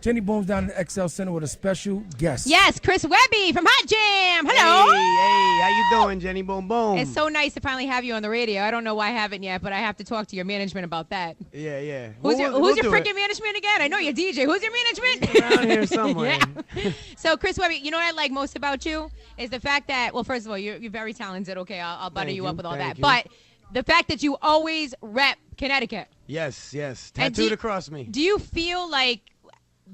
Jenny Boom's down in the XL Center with a special guest. Yes, Chris Webby from Hot Jam. Hello. Hey, how you doing, Jenny Boom Boom? It's so nice to finally have you on the radio. I don't know why I haven't yet, but I have to talk to your management about that. Yeah. Who's your freaking management again? I know you're DJ. Who's your management? Around here somewhere. Yeah. So, Chris Webby, you know what I like most about you is the fact that, well, first of all, you're very talented. Okay, I'll butter you up with all that. But the fact that you always rep Connecticut. Yes. Tattooed across me. Do you feel like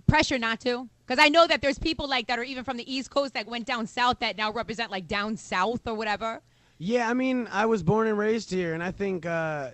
pressure not to? Because I know that there's people like that are even from the East Coast that went down south that now represent like down south or whatever. Yeah, I mean, I was born and raised here, and I think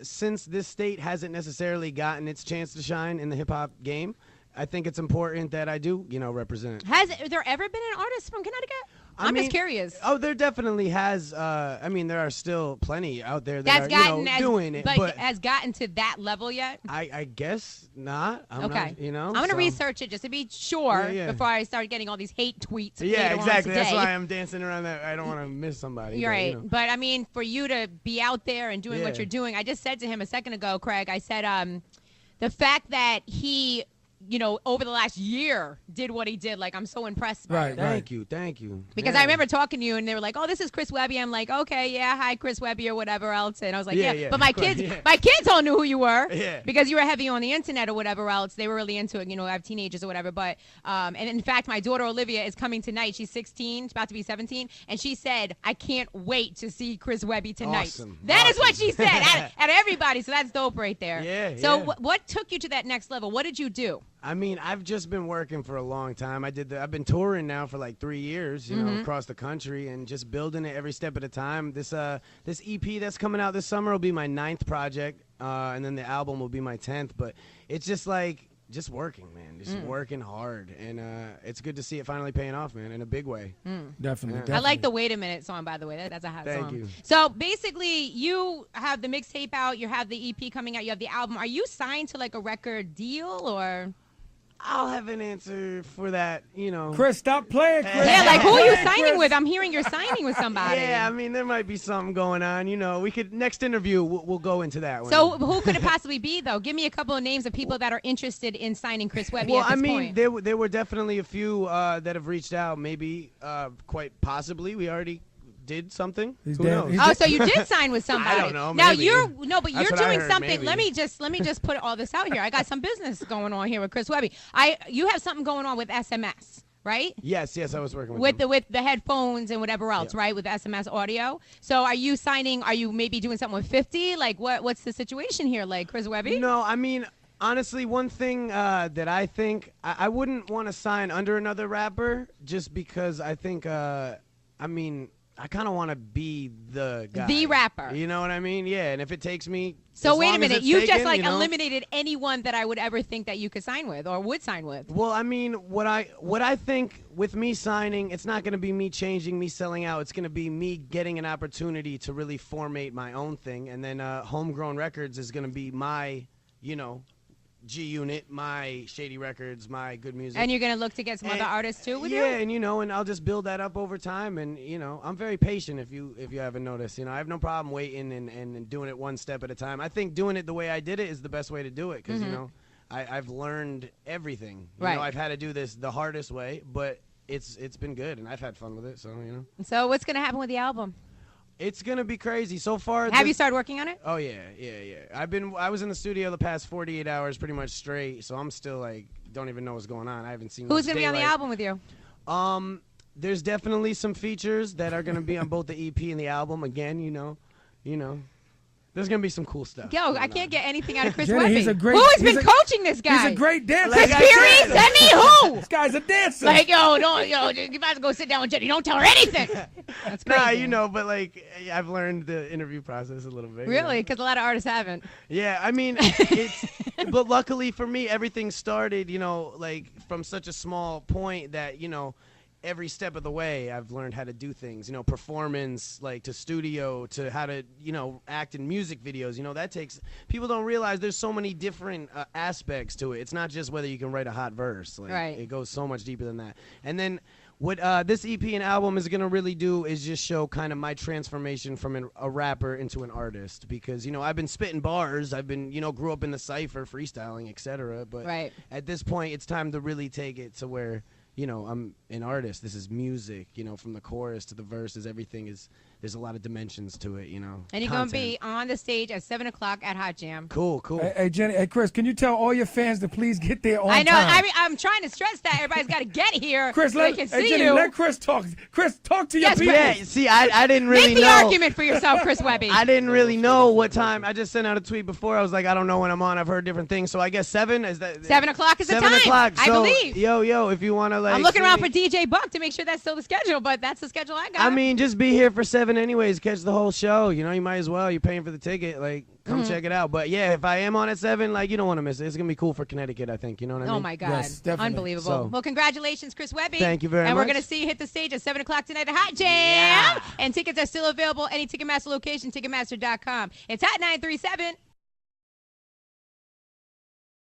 since this state hasn't necessarily gotten its chance to shine in the hip-hop game, I think it's important that I do, represent. Has there ever been an artist from Connecticut? I'm just curious. Oh, there definitely has. I mean, there are still plenty out there that are doing it. But has gotten to that level yet? I guess not. I'm okay. Not, I'm going to research it just to be sure before I start getting all these hate tweets. Yeah, exactly. That's why I'm dancing around that. I don't want to miss somebody. You're right. But, I mean, for you to be out there and doing what you're doing, I just said to him a second ago, Craig, I said the fact that he – over the last year did what he did. Like, I'm so impressed by it. Thank you. Because I remember talking to you, and they were like, oh, this is Chris Webby. I'm like, okay, yeah, hi, Chris Webby or whatever else. And I was like, yeah. But my kids all knew who you were because you were heavy on the internet or whatever else. They were really into it. I have teenagers or whatever. But, and in fact, my daughter Olivia is coming tonight. She's 16, she's about to be 17. And she said, I can't wait to see Chris Webby tonight. Awesome. That is what she said at everybody. So that's dope right there. Yeah. So what took you to that next level? What did you do? I mean, I've just been working for a long time. I've been touring now for like 3 years, across the country, and just building it every step at a time. This EP that's coming out this summer will be my 9th project, and then the album will be my 10th. But it's just like working, man, working hard, and it's good to see it finally paying off, man, in a big way. Definitely. I like the "Wait a Minute" song, by the way. That's a hot song. Thank you. So basically, you have the mixtape out, you have the EP coming out, you have the album. Are you signed to like a record deal or? I'll have an answer for that, Chris, stop playing, Chris. Yeah, like who are you signing with? I'm hearing you're signing with somebody. Yeah, I mean, there might be something going on. We could, next interview, we'll go into that one. So who could it possibly be, though? Give me a couple of names of people that are interested in signing Chris Webby at this point. There were definitely a few that have reached out, maybe quite possibly. We already did something. Who knows? Oh, so you did sign with somebody. I don't know. Now maybe. you're doing something. Maybe. Let me just put all this out here. I got some business going on here with Chris Webby. You have something going on with SMS, right? Yes, I was working with the headphones and whatever else, right? With SMS audio. So are you signing? Are you maybe doing something with 50? Like what's the situation here, like Chris Webby? No, I mean, honestly, one thing that I think I wouldn't want to sign under another rapper just because I think I kind of want to be the guy. The rapper. You know what I mean? Yeah, and if it takes me... So wait a minute. You just eliminated anyone that I would ever think that you could sign with or would sign with. Well, I mean, what I think with me signing, it's not going to be me changing, me selling out. It's going to be me getting an opportunity to really formate my own thing. And then Homegrown Records is going to be my, G Unit, my Shady Records, my Good Music. And you're going to look to get some other artists too with you? Yeah, and and I'll just build that up over time, and I'm very patient if you haven't noticed. I have no problem waiting and doing it one step at a time. I think doing it the way I did it is the best way to do it because I've learned everything. Right. I've had to do this the hardest way, but it's been good and I've had fun with it, so So what's going to happen with the album? It's gonna be crazy. So far, have you started working on it? Oh yeah. I was in the studio the past 48 hours, pretty much straight. So I'm still like, don't even know what's going on. I haven't seen. Who's gonna be on the album with you? There's definitely some features that are gonna be on both the EP and the album. Again, there's gonna be some cool stuff. Yo, I can't get anything out of Chris Jenny, Webby. Who has been coaching this guy? He's a great dancer. Chris Peary? Send me who? This guy's a dancer. Like, you about to go sit down with Jenny. Don't tell her anything. That's crazy. Nah, but like, I've learned the interview process a little bit. Really? Because a lot of artists haven't. Yeah, I mean, but luckily for me, everything started, like from such a small point that, every step of the way, I've learned how to do things, performance, like to studio, to how to, act in music videos. That takes, people don't realize there's so many different aspects to it. It's not just whether you can write a hot verse. Like, right. It goes so much deeper than that. And then What this EP and album is gonna really do is just show kind of my transformation from a rapper into an artist, because I've been spitting bars, I've been grew up in the cypher, freestyling, etc. But at this point, it's time to really take it to where I'm an artist. This is music. From the chorus to the verses, everything is. There's a lot of dimensions to it, And you're going to be on the stage at 7 o'clock at Hot Jam. Cool. Hey, Jenny. Hey, Chris, can you tell all your fans to please get there on time? I know. time? I'm trying to stress that. Everybody's got to get here Chris, so they can see Jenny, you. let Chris talk. Chris, talk to your people. Yeah, see, I didn't really Make the know. argument for yourself, Chris Webby. I didn't really know what time. I just sent out a tweet before. I was like, I don't know when I'm on. I've heard different things. So I guess 7 is that. 7 o'clock is the time. 7 o'clock. I believe. Yo, if you want to I'm looking around for DJ Buck to make sure that's still the schedule, but that's the schedule I got. I mean, just be here for 7 anyways. Catch the whole show. You might as well. You're paying for the ticket. Like, come check it out. But yeah, if I am on at 7, like, you don't want to miss it. It's gonna be cool for Connecticut, I think. You know what I mean? Oh my God, yes, definitely. unbelievable. So, well, congratulations, Chris Webby. Thank you very much. And we're gonna see you hit the stage at 7 o'clock tonight at Hot Jam. Yeah. And tickets are still available. Any Ticketmaster location, Ticketmaster.com. It's Hot 937.